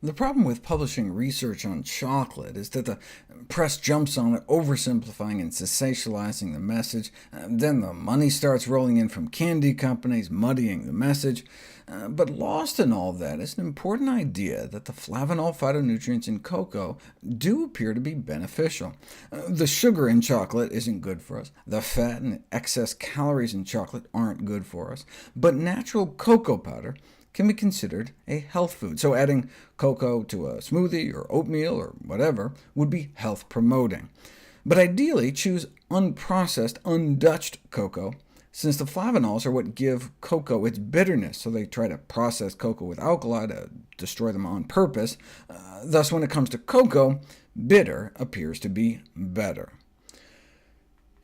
The problem with publishing research on chocolate is that the press jumps on it, oversimplifying and sensationalizing the message. Then the money starts rolling in from candy companies, muddying the message. But lost in all that is an important idea that the flavanol phytonutrients in cocoa do appear to be beneficial. The sugar in chocolate isn't good for us. The fat and excess calories in chocolate aren't good for us. But natural cocoa powder can be considered a health food, so adding cocoa to a smoothie or oatmeal or whatever would be health-promoting. But ideally, choose unprocessed, undutched cocoa, since the flavanols are what give cocoa its bitterness, so they try to process cocoa with alkali to destroy them on purpose. Thus, when it comes to cocoa, bitter appears to be better.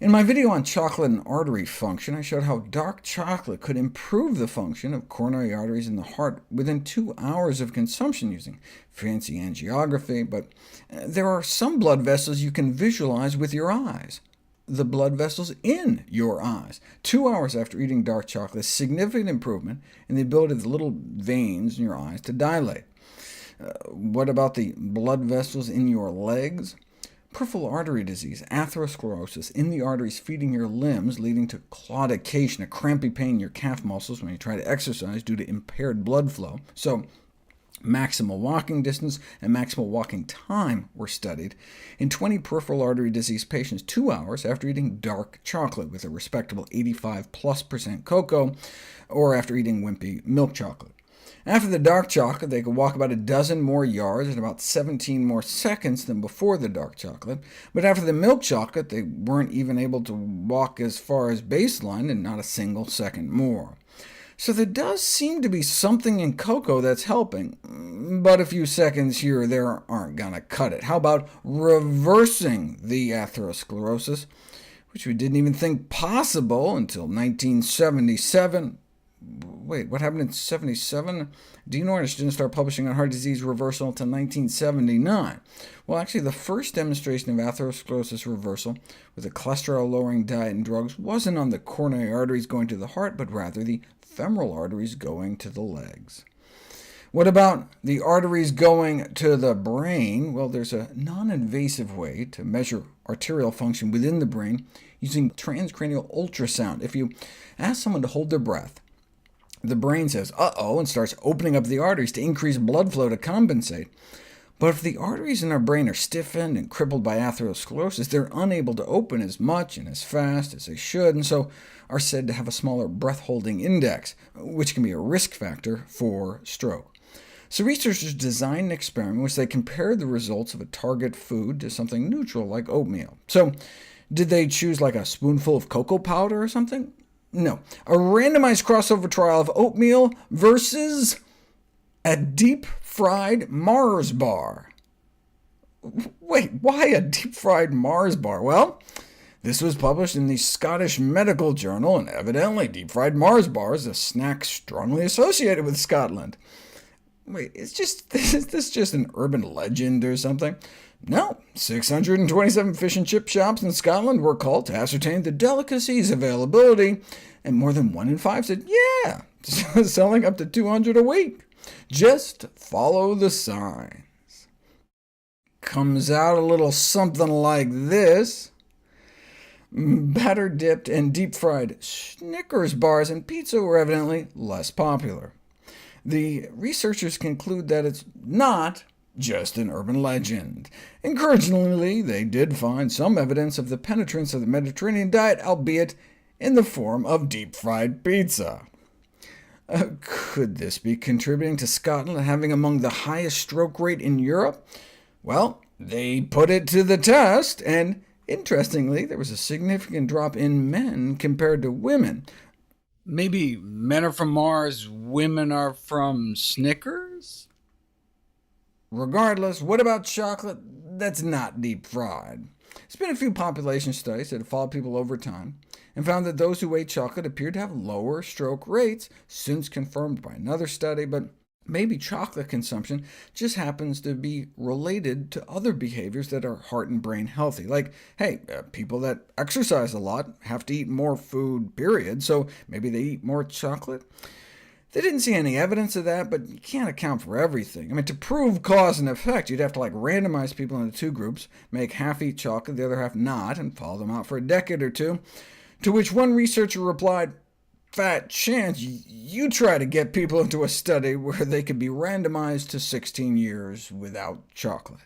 In my video on chocolate and artery function, I showed how dark chocolate could improve the function of coronary arteries in the heart within 2 hours of consumption using fancy angiography, but there are some blood vessels you can visualize with your eyes. The blood vessels in your eyes. 2 hours after eating dark chocolate, significant improvement in the ability of the little veins in your eyes to dilate. What about the blood vessels in your legs? Peripheral artery disease, atherosclerosis, in the arteries feeding your limbs, leading to claudication, a crampy pain in your calf muscles when you try to exercise due to impaired blood flow. So maximal walking distance and maximal walking time were studied in 20 peripheral artery disease patients 2 hours after eating dark chocolate with a respectable 85+% cocoa, or after eating wimpy milk chocolate. After the dark chocolate, they could walk about a dozen more yards in about 17 more seconds than before the dark chocolate, but after the milk chocolate, they weren't even able to walk as far as baseline in not a single second more. So there does seem to be something in cocoa that's helping, but a few seconds here or there aren't going to cut it. How about reversing the atherosclerosis, which we didn't even think possible until 1977? Wait, what happened in '77? Dean Ornish didn't start publishing on heart disease reversal until 1979. Well, actually, the first demonstration of atherosclerosis reversal with a cholesterol-lowering diet and drugs wasn't on the coronary arteries going to the heart, but rather the femoral arteries going to the legs. What about the arteries going to the brain? Well, there's a non-invasive way to measure arterial function within the brain using transcranial ultrasound. If you ask someone to hold their breath, the brain says, uh-oh, and starts opening up the arteries to increase blood flow to compensate. But if the arteries in our brain are stiffened and crippled by atherosclerosis, they're unable to open as much and as fast as they should, and so are said to have a smaller breath-holding index, which can be a risk factor for stroke. So researchers designed an experiment in which they compared the results of a target food to something neutral like oatmeal. So did they choose like a spoonful of cocoa powder or something? No, a randomized crossover trial of oatmeal versus a deep-fried Mars bar. Wait, why a deep-fried Mars bar? Well, this was published in the Scottish Medical Journal, and evidently deep-fried Mars bar is a snack strongly associated with Scotland. Wait, is this just an urban legend or something? No, 627 fish and chip shops in Scotland were called to ascertain the delicacy's availability, and more than 1 in 5 said, yeah, selling up to 200 a week. Just follow the signs. Comes out a little something like this. Batter-dipped and deep-fried Snickers bars and pizza were evidently less popular. The researchers conclude that it's not just an urban legend. Encouragingly, they did find some evidence of the penetrance of the Mediterranean diet, albeit in the form of deep-fried pizza. Could this be contributing to Scotland having among the highest stroke rate in Europe? Well, they put it to the test, and interestingly, there was a significant drop in men compared to women. Maybe men are from Mars, women are from Snickers? Regardless, what about chocolate that's not deep-fried? There's been a few population studies that have followed people over time, and found that those who ate chocolate appeared to have lower stroke rates, since confirmed by another study, but maybe chocolate consumption just happens to be related to other behaviors that are heart and brain healthy. Like, hey, people that exercise a lot have to eat more food, period, so maybe they eat more chocolate. They didn't see any evidence of that, but you can't account for everything. I mean, to prove cause and effect, you'd have to randomize people into two groups, make half eat chocolate, the other half not, and follow them out for a decade or two, to which one researcher replied, "Fat chance you try to get people into a study where they could be randomized to 16 years without chocolate."